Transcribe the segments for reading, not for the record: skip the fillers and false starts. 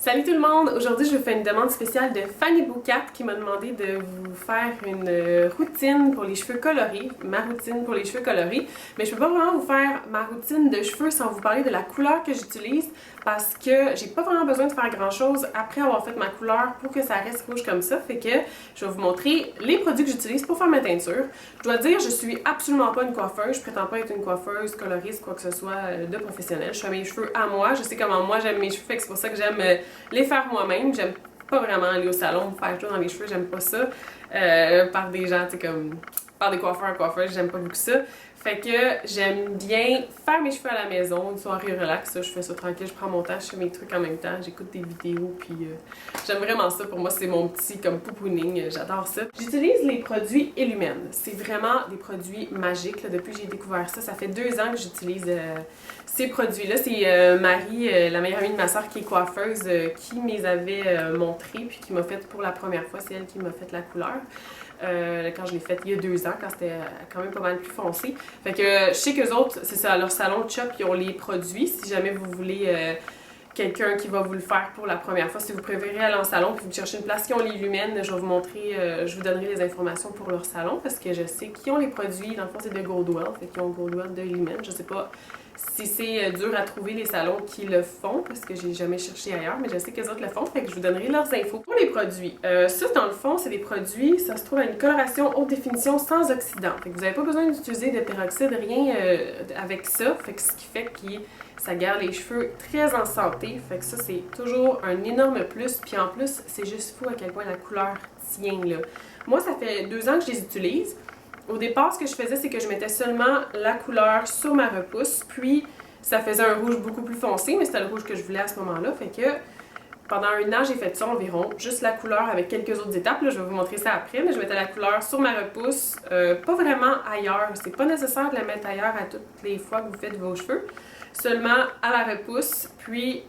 Salut tout le monde! Aujourd'hui, je vous fais une demande spéciale de Fanny Boucat qui m'a demandé de vous faire une routine pour les cheveux colorés, ma routine pour les cheveux colorés. Mais je peux pas vraiment vous faire ma routine de cheveux sans vous parler de la couleur que j'utilise parce que j'ai pas vraiment besoin de faire grand chose après avoir fait ma couleur pour que ça reste rouge comme ça. Fait que je vais vous montrer les produits que j'utilise pour faire ma teinture. Je dois dire, je suis absolument pas une coiffeuse, je prétends pas être une coiffeuse, coloriste, quoi que ce soit de professionnel. Je fais mes cheveux à moi, je sais comment moi j'aime mes cheveux, fait que c'est pour ça que j'aime les faire moi-même. J'aime pas vraiment aller au salon me faire tout dans les cheveux, j'aime pas ça. Par des gens, tu sais, comme par des coiffeurs, j'aime pas beaucoup ça. Fait que j'aime bien faire mes cheveux à la maison, une soirée relax, ça, je fais ça tranquille, je prends mon temps, je fais mes trucs en même temps, j'écoute des vidéos, puis j'aime vraiment ça. Pour moi, c'est mon petit comme poupouning, j'adore ça. J'utilise les produits Illumène. C'est vraiment des produits magiques, là. Depuis que j'ai découvert ça, ça fait 2 ans que j'utilise ces produits-là. C'est Marie, la meilleure amie de ma soeur qui est coiffeuse, qui me les avait montrés, puis qui m'a fait pour la première fois, c'est elle qui m'a fait la couleur. Quand je l'ai faite il y a 2 ans, quand c'était quand même pas mal plus foncé. Fait que je sais qu'eux autres, c'est ça, à leur salon de shop, ils ont les produits. Si jamais vous voulez quelqu'un qui va vous le faire pour la première fois, si vous préférez aller en salon puis vous cherchez une place qui ont les Lumens, je vais vous montrer, je vous donnerai les informations pour leur salon parce que je sais qu'ils ont les produits. Dans le fond, c'est de Goldwell, fait qu'ils ont Goldwell de Lumen. Je sais pas si c'est dur à trouver les salons qui le font, parce que j'ai jamais cherché ailleurs, mais je sais que les autres le font, fait que je vous donnerai leurs infos. Pour les produits, ça dans le fond, c'est des produits, ça se trouve à une coloration haute définition sans oxydant. Fait que vous n'avez pas besoin d'utiliser de peroxyde, rien avec ça, fait que ce qui fait que ça garde les cheveux très en santé, fait que ça c'est toujours un énorme plus, puis en plus, c'est juste fou à quel point la couleur tient là. Moi, ça fait 2 ans que je les utilise. Au départ, ce que je faisais, c'est que je mettais seulement la couleur sur ma repousse, puis ça faisait un rouge beaucoup plus foncé, mais c'était le rouge que je voulais à ce moment-là, fait que pendant 1 an, j'ai fait ça environ, juste la couleur avec quelques autres étapes, là, je vais vous montrer ça après, mais je mettais la couleur sur ma repousse, pas vraiment ailleurs, c'est pas nécessaire de la mettre ailleurs à toutes les fois que vous faites vos cheveux, seulement à la repousse, puis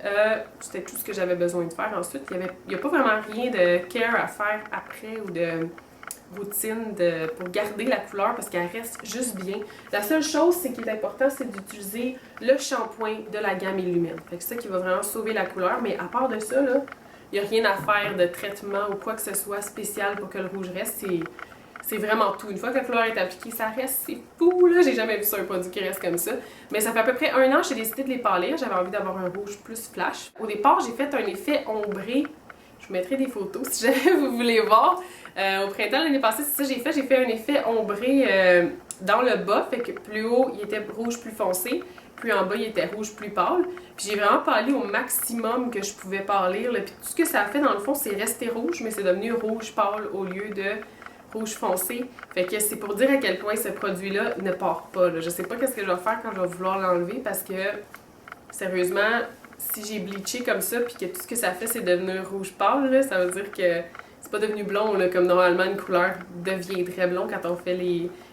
c'était tout ce que j'avais besoin de faire ensuite, il n'y a pas vraiment rien de care à faire après ou de routine pour garder la couleur parce qu'elle reste juste bien. La seule chose qui est important, c'est d'utiliser le shampoing de la gamme Illumène. Fait que c'est ça qui va vraiment sauver la couleur, mais à part de ça, là, il n'y a rien à faire de traitement ou quoi que ce soit spécial pour que le rouge reste. C'est vraiment tout. Une fois que la couleur est appliquée, ça reste, c'est fou là, j'ai jamais vu ça un produit qui reste comme ça. Mais ça fait à peu près 1 an que j'ai décidé de les pâlir, j'avais envie d'avoir un rouge plus flash. Au départ, j'ai fait un effet ombré. Je vous mettrai des photos si jamais vous voulez voir. Au printemps l'année passée, c'est ça que j'ai fait un effet ombré dans le bas, fait que plus haut il était rouge plus foncé, plus en bas il était rouge plus pâle. Puis j'ai vraiment pâli au maximum que je pouvais pâlir, puis tout ce que ça a fait dans le fond c'est rester rouge, mais c'est devenu rouge pâle au lieu de rouge foncé. Fait que c'est pour dire à quel point ce produit-là ne part pas, là. Je sais pas qu'est-ce que je vais faire quand je vais vouloir l'enlever parce que, sérieusement, si j'ai bleaché comme ça puis que tout ce que ça fait c'est devenir rouge pâle, là, ça veut dire que c'est pas devenu blond là, comme normalement une couleur deviendrait blond quand on fait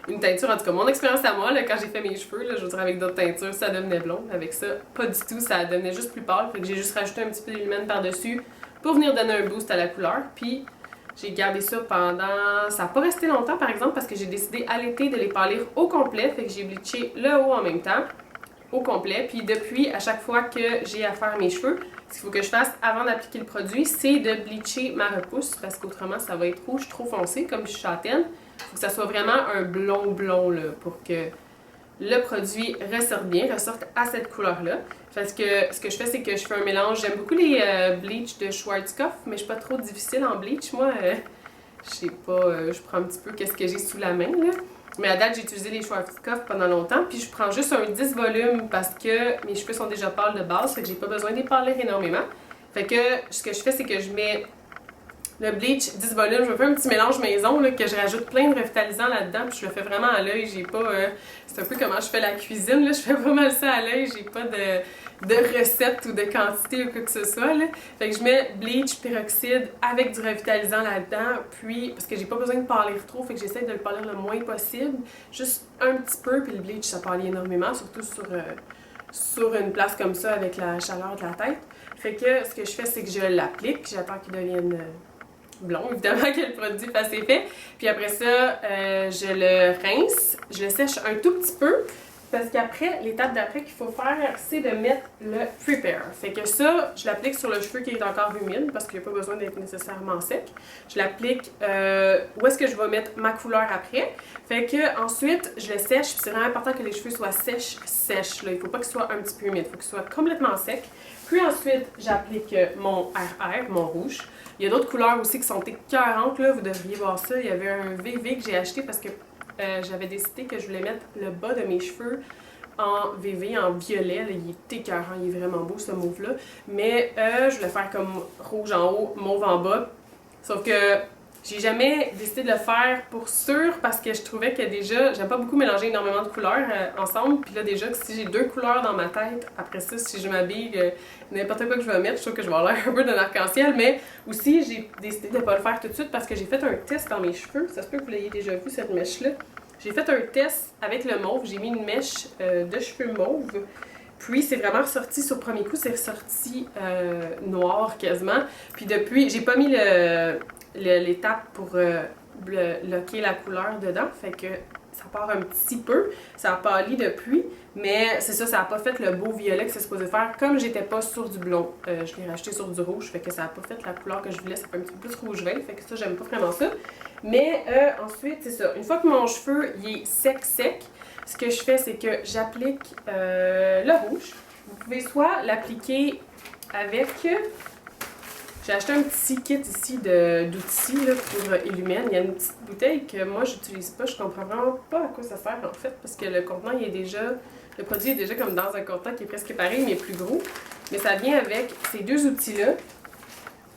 une teinture. En tout cas, mon expérience à moi, là, quand j'ai fait mes cheveux, là, je veux dire avec d'autres teintures, ça devenait blond. Avec ça, pas du tout, ça devenait juste plus pâle. Fait que j'ai juste rajouté un petit peu d'illumène par-dessus pour venir donner un boost à la couleur. Puis j'ai gardé ça pendant... Ça n'a pas resté longtemps par exemple parce que j'ai décidé à l'été de les pâlir au complet. Fait que j'ai bleaché le haut en même temps, au complet. Puis depuis, à chaque fois que j'ai à faire mes cheveux, ce qu'il faut que je fasse avant d'appliquer le produit, c'est de bleacher ma repousse parce qu'autrement ça va être rouge trop foncé comme je suis châtaine. Il faut que ça soit vraiment un blond là, pour que le produit ressorte bien, ressorte à cette couleur-là. Parce que ce que je fais, c'est que je fais un mélange. J'aime beaucoup les bleach de Schwarzkopf, mais je suis pas trop difficile en bleach. Moi, je sais pas, je prends un petit peu qu'est-ce que j'ai sous la main là. Mais à date, j'ai utilisé les Schwarzkopf pendant longtemps, puis je prends juste un 10 volumes parce que mes cheveux sont déjà pâles de base, fait que j'ai pas besoin de les pâlir énormément. Fait que ce que je fais, c'est que je mets le bleach 10 volumes, je me fais un petit mélange maison, là, que je rajoute plein de revitalisants là-dedans, puis je le fais vraiment à l'œil, j'ai pas... c'est un peu comment je fais la cuisine, là, je fais vraiment ça à l'œil, j'ai pas de recette ou de quantité ou quoi que ce soit, là. Fait que je mets bleach, peroxyde avec du revitalisant là-dedans, puis, parce que j'ai pas besoin de pâlir trop, fait que j'essaie de le pâlir le moins possible, juste un petit peu, puis le bleach ça pâlit énormément, surtout sur une place comme ça avec la chaleur de la tête. Fait que ce que je fais, c'est que je l'applique, j'attends qu'il devienne blond, évidemment que le produit fasse effet. Puis après ça, je le rince, je le sèche un tout petit peu. Parce qu'après, l'étape d'après qu'il faut faire, c'est de mettre le Prepare. Fait que ça, je l'applique sur le cheveu qui est encore humide parce qu'il n'y a pas besoin d'être nécessairement sec. Je l'applique où est-ce que je vais mettre ma couleur après. Fait que ensuite, je le sèche. C'est vraiment important que les cheveux soient sèches. Là. Il ne faut pas qu'ils soient un petit peu humides, il faut qu'ils soient complètement secs. Puis ensuite, j'applique mon RR, mon rouge. Il y a d'autres couleurs aussi qui sont écœurantes, là. Vous devriez voir ça. Il y avait un VV que j'ai acheté parce que j'avais décidé que je voulais mettre le bas de mes cheveux en VV, en violet. Là. Il est écœurant, il est vraiment beau ce mauve-là. Mais je voulais faire comme rouge en haut, mauve en bas. Sauf que j'ai jamais décidé de le faire pour sûr parce que je trouvais que déjà, j'aime pas beaucoup mélanger énormément de couleurs ensemble. Puis là, déjà, que si j'ai deux couleurs dans ma tête, après ça, si je m'habille, n'importe quoi que je vais mettre, je trouve que je vais avoir l'air un peu d'un arc-en-ciel. Mais aussi, j'ai décidé de pas le faire tout de suite parce que j'ai fait un test dans mes cheveux. Ça se peut que vous l'ayez déjà vu, cette mèche-là. J'ai fait un test avec le mauve. J'ai mis une mèche de cheveux mauve. Puis c'est vraiment ressorti sur le premier coup, c'est ressorti noir quasiment. Puis depuis, j'ai pas mis l'étape pour locker la couleur dedans, fait que ça part un petit peu, ça a pâli depuis, mais c'est ça, ça n'a pas fait le beau violet que c'est supposé faire. Comme j'étais pas sur du blond, je l'ai racheté sur du rouge, fait que ça n'a pas fait la couleur que je voulais, ça fait un petit peu plus rouge-vin, fait que ça, j'aime pas vraiment ça. Mais ensuite, c'est ça, une fois que mon cheveu il est sec, ce que je fais, c'est que j'applique le rouge. Vous pouvez soit l'appliquer avec... J'ai acheté un petit kit ici d'outils pour Illumine. Il y a une petite bouteille que moi j'utilise pas. Je comprends vraiment pas à quoi ça sert en fait parce que le contenant il est déjà... Le produit est déjà comme dans un contenant qui est presque pareil mais plus gros. Mais ça vient avec ces deux outils-là.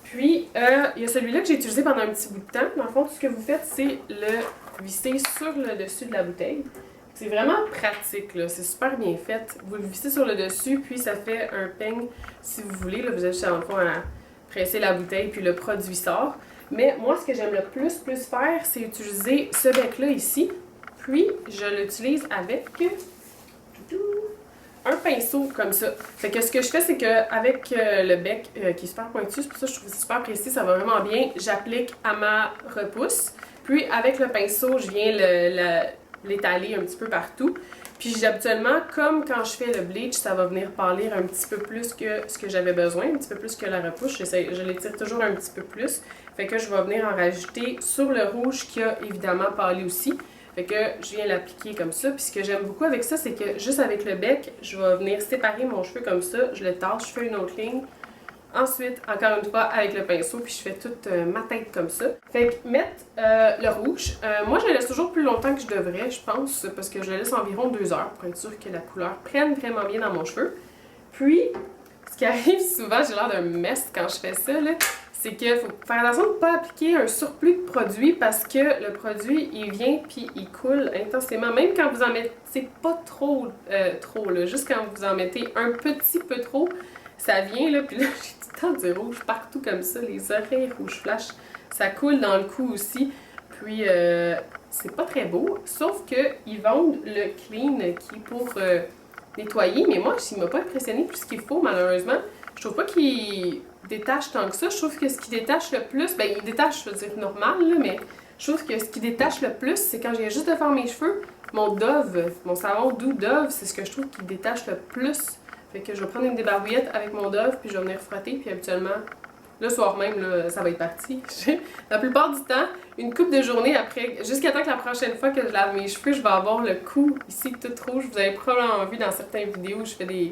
Puis il y a celui-là que j'ai utilisé pendant un petit bout de temps. Dans le fond, tout ce que vous faites, c'est le visser sur le dessus de la bouteille. C'est vraiment pratique, là. C'est super bien fait. Vous le vissez sur le dessus, puis ça fait un peigne si vous voulez. Là, vous avez juste en fond à presser la bouteille, puis le produit sort. Mais moi, ce que j'aime le plus faire, c'est utiliser ce bec-là ici. Puis, je l'utilise avec un pinceau comme ça. Fait que ce que je fais, c'est qu'avec le bec qui est super pointu, c'est pour ça que je trouve ça super précis, ça va vraiment bien, j'applique à ma repousse. Puis, avec le pinceau, je viens l'étaler un petit peu partout. Puis habituellement, comme quand je fais le bleach, ça va venir pâlir un petit peu plus que ce que j'avais besoin, un petit peu plus que la repousse. Je l'étire toujours un petit peu plus. Fait que je vais venir en rajouter sur le rouge qui a évidemment pâli aussi. Fait que je viens l'appliquer comme ça. Puis ce que j'aime beaucoup avec ça, c'est que juste avec le bec, je vais venir séparer mon cheveu comme ça. Je le tasse, je fais une autre ligne. Ensuite, encore une fois, avec le pinceau, puis je fais toute ma tête comme ça. Fait que mettre le rouge, moi je le laisse toujours plus longtemps que je devrais, je pense, parce que je le laisse environ 2 heures pour être sûr que la couleur prenne vraiment bien dans mon cheveu. Puis, ce qui arrive souvent, j'ai l'air d'un mess quand je fais ça, là, c'est qu'il faut faire attention de ne pas appliquer un surplus de produit parce que le produit, il vient puis il coule intensément. Même quand vous en mettez pas trop, là, juste quand vous en mettez un petit peu trop, ça vient, là, puis là, j'ai tout le temps du rouge partout comme ça, les oreilles rouge flash, ça coule dans le cou aussi, puis c'est pas très beau, sauf qu'ils vendent le clean qui est pour nettoyer, mais moi, il m'a pas impressionné plus qu'il faut, malheureusement. Je trouve pas qu'il détache tant que ça, je trouve que ce qui détache le plus, ben il détache, je veux dire, normal, là, mais je trouve que ce qui détache le plus, c'est quand j'ai juste de faire mes cheveux, mon Dove, mon savon doux Dove, c'est ce que je trouve qui détache le plus. Fait que je vais prendre une débarbouillette avec mon Dove, puis je vais venir frotter, puis habituellement, le soir même, là, ça va être parti. La plupart du temps, une couple de journées après, jusqu'à temps que la prochaine fois que je lave mes cheveux, je vais avoir le cou ici tout rouge. Vous avez probablement vu dans certaines vidéos où je fais des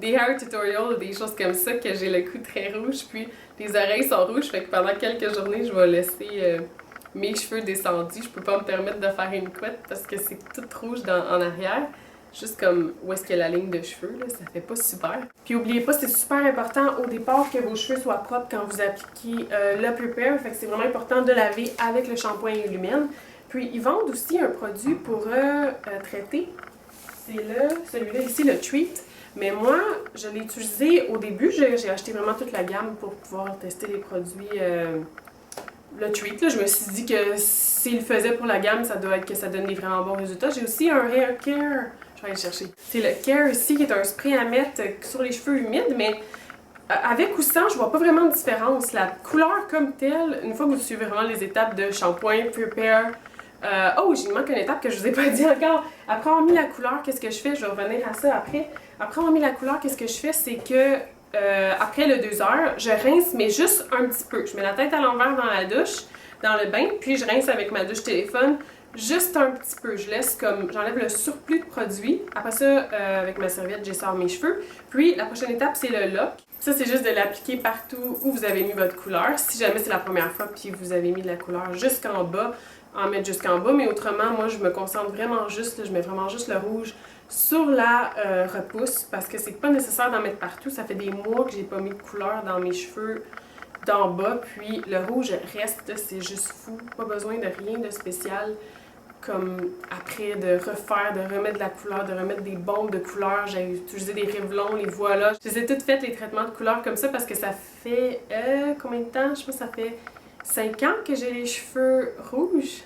hair tutorials ou des choses comme ça, que j'ai le cou très rouge, puis les oreilles sont rouges, fait que pendant quelques journées, je vais laisser mes cheveux descendus. Je peux pas me permettre de faire une couette parce que c'est tout rouge en arrière. Juste comme où est-ce qu'il y a la ligne de cheveux, là, ça fait pas super. Puis oubliez pas, c'est super important au départ que vos cheveux soient propres quand vous appliquez le Prepare. Fait que c'est vraiment important de laver avec le shampoing Illumine. Puis ils vendent aussi un produit pour traiter. C'est celui-là ici, le Treat. Mais moi, je l'ai utilisé au début. J'ai acheté vraiment toute la gamme pour pouvoir tester les produits. Le Treat, là, je me suis dit que s'il le faisait pour la gamme, ça doit être que ça donne des vraiment bons résultats. J'ai aussi un Hair Care. Je vais aller le chercher. C'est le Care ici, qui est un spray à mettre sur les cheveux humides, mais avec ou sans, je vois pas vraiment de différence. La couleur comme telle, une fois que vous suivez vraiment les étapes de shampoing, Prepare, Oh, il manque une étape que je vous ai pas dit encore. Après avoir mis la couleur, qu'est-ce que je fais? Je vais revenir à ça après. Après avoir mis la couleur, qu'est-ce que je fais? C'est que après le 2 heures, je rince, mais juste un petit peu. Je mets la tête à l'envers dans la douche, dans le bain, puis je rince avec ma douche téléphone. Juste un petit peu, je laisse comme, j'enlève le surplus de produit. Après ça, avec ma serviette, j'essore mes cheveux. Puis la prochaine étape, c'est le lock. Ça, c'est juste de l'appliquer partout où vous avez mis votre couleur. Si jamais c'est la première fois puis vous avez mis de la couleur jusqu'en bas, en mettre jusqu'en bas. Mais autrement, moi, je me concentre vraiment juste, là, je mets vraiment juste le rouge sur la repousse parce que c'est pas nécessaire d'en mettre partout. Ça fait des mois que j'ai pas mis de couleur dans mes cheveux d'en bas. Puis le rouge reste, c'est juste fou. Pas besoin de rien de spécial. Comme après de refaire, de remettre de la couleur, de remettre des bombes de couleur. J'ai utilisé des Revlon, les voilà. Je les ai toutes faites, les traitements de couleur comme ça parce que ça fait combien de temps? Je pense que ça fait 5 ans que j'ai les cheveux rouges.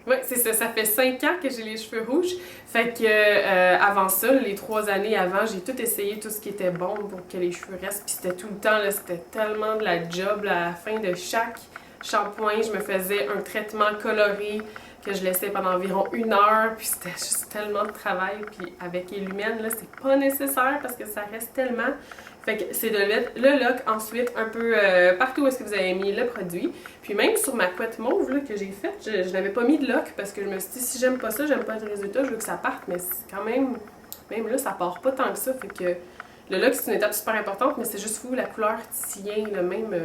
Oui, c'est ça, ça fait 5 ans que j'ai les cheveux rouges. Fait que avant ça, les 3 années avant, j'ai tout essayé, tout ce qui était bon pour que les cheveux restent. Puis c'était tout le temps, là, c'était tellement de la job là, à la fin de chaque shampoing, je me faisais un traitement coloré que je laissais pendant environ 1 heure, puis c'était juste tellement de travail, puis avec Illumine, là, c'est pas nécessaire parce que ça reste tellement. Fait que c'est de mettre le lock ensuite un peu partout où est-ce que vous avez mis le produit. Puis même sur ma couette mauve là, que j'ai faite, je n'avais pas mis de lock parce que je me suis dit si j'aime pas ça, j'aime pas le résultat, je veux que ça parte, mais c'est quand même là, ça part pas tant que ça, fait que le lock c'est une étape super importante, mais c'est juste fou, la couleur tient le même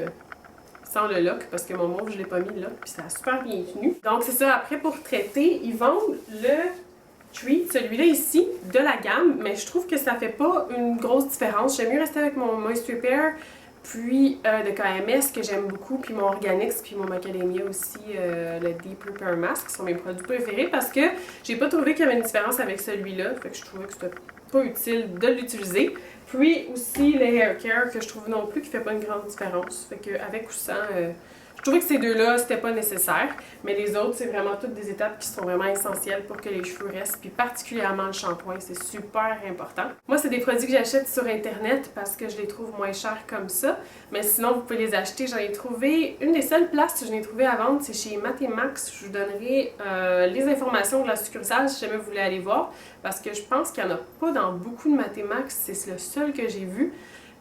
sans le lock parce que mon mauve, je l'ai pas mis de lock puis ça a super bien tenu. Donc c'est ça, après pour traiter, ils vendent le Treat, celui-là ici, de la gamme, mais je trouve que ça fait pas une grosse différence. J'aime mieux rester avec mon Moisture Repair, puis de KMS que j'aime beaucoup, puis mon Organix, puis mon Macadamia aussi, le Deep Repair Mask, qui sont mes produits préférés parce que j'ai pas trouvé qu'il y avait une différence avec celui-là, fait que je trouvais que c'était pas utile de l'utiliser. Puis aussi les Hair Care que je trouve non plus qui fait pas une grande différence, fait que avec ou sans, je trouvais que ces deux-là, c'était pas nécessaire, mais les autres, c'est vraiment toutes des étapes qui sont vraiment essentielles pour que les cheveux restent, puis particulièrement le shampoing, c'est super important. Moi, c'est des produits que j'achète sur Internet parce que je les trouve moins chers comme ça, mais sinon, vous pouvez les acheter. J'en ai trouvé, une des seules places que j'en ai trouvé à vendre, c'est chez Mathemax. Je vous donnerai les informations de la succursale si jamais vous voulez aller voir, parce que je pense qu'il n'y en a pas dans beaucoup de Mathemax, c'est le seul que j'ai vu.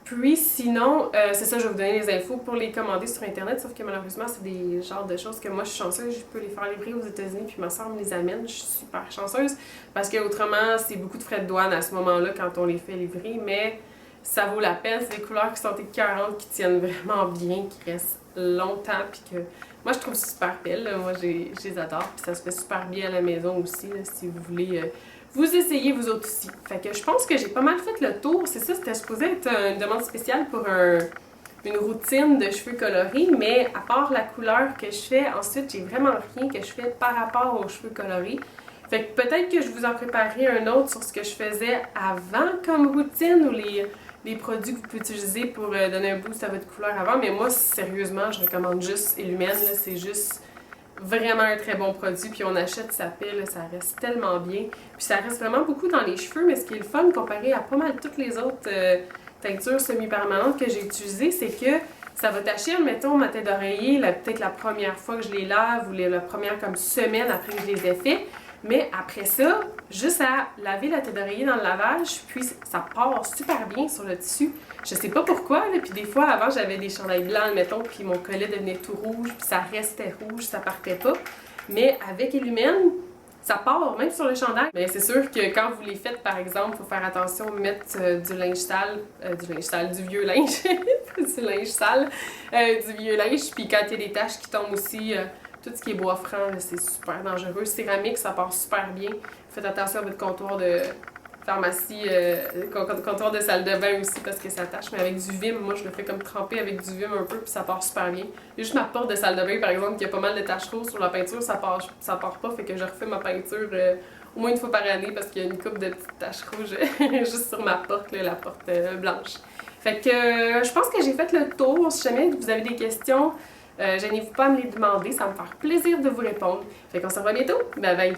Puis sinon, c'est ça, je vais vous donner les infos pour les commander sur Internet, sauf que malheureusement, c'est des genres de choses que moi, je suis chanceuse, je peux les faire livrer aux États-Unis, puis ma soeur me les amène, je suis super chanceuse, parce que autrement, c'est beaucoup de frais de douane à ce moment-là quand on les fait livrer, mais ça vaut la peine, c'est des couleurs qui sont écœurantes, qui tiennent vraiment bien, qui restent longtemps, puis que moi, je trouve super belles, là. Moi, je les adore, puis ça se fait super bien à la maison aussi, là, si vous voulez vous essayez vous autres aussi. Fait que je pense que j'ai pas mal fait le tour. C'est ça, c'était supposé être une demande spéciale pour une routine de cheveux colorés, mais à part la couleur que je fais, ensuite, j'ai vraiment rien que je fais par rapport aux cheveux colorés. Fait que peut-être que je vous en préparerai un autre sur ce que je faisais avant comme routine ou les produits que vous pouvez utiliser pour donner un boost à votre couleur avant. Mais moi, sérieusement, je recommande juste Illumine. C'est juste vraiment un très bon produit, puis on achète sa pile, ça reste tellement bien. Puis ça reste vraiment beaucoup dans les cheveux, mais ce qui est le fun comparé à pas mal toutes les autres teintures semi-permanentes que j'ai utilisées, c'est que ça va tacher, mettons, ma tête d'oreiller, peut-être la première fois que je les lave ou la première comme semaine après que je les ai fait. Mais après ça, juste à laver la tête d'oreiller dans le lavage, puis ça part super bien sur le tissu. Je sais pas pourquoi, là, puis des fois, avant, j'avais des chandails blancs, mettons, puis mon collet devenait tout rouge, puis ça restait rouge, ça partait pas. Mais avec Illumine, ça part, même sur le chandail. Mais c'est sûr que quand vous les faites, par exemple, il faut faire attention, mettre du linge sale, du vieux linge, du linge sale, du vieux linge, puis quand il y a des taches qui tombent aussi, tout ce qui est bois franc, c'est super dangereux. Céramique, ça part super bien. Faites attention à votre comptoir de pharmacie, comptoir de salle de bain aussi parce que ça tâche. Mais avec du Vim, moi je le fais comme tremper avec du Vim un peu puis ça part super bien. Il y a juste ma porte de salle de bain par exemple qui a pas mal de taches roses sur la peinture, ça part pas, fait que je refais ma peinture au moins une fois par année parce qu'il y a une couple de petites taches rouges juste sur ma porte, là, la porte blanche. Fait que je pense que j'ai fait le tour. Si jamais vous avez des questions, gênez-vous pas à me les demander, ça va me faire plaisir de vous répondre. Fait qu'on se revoit bientôt. Bye bye!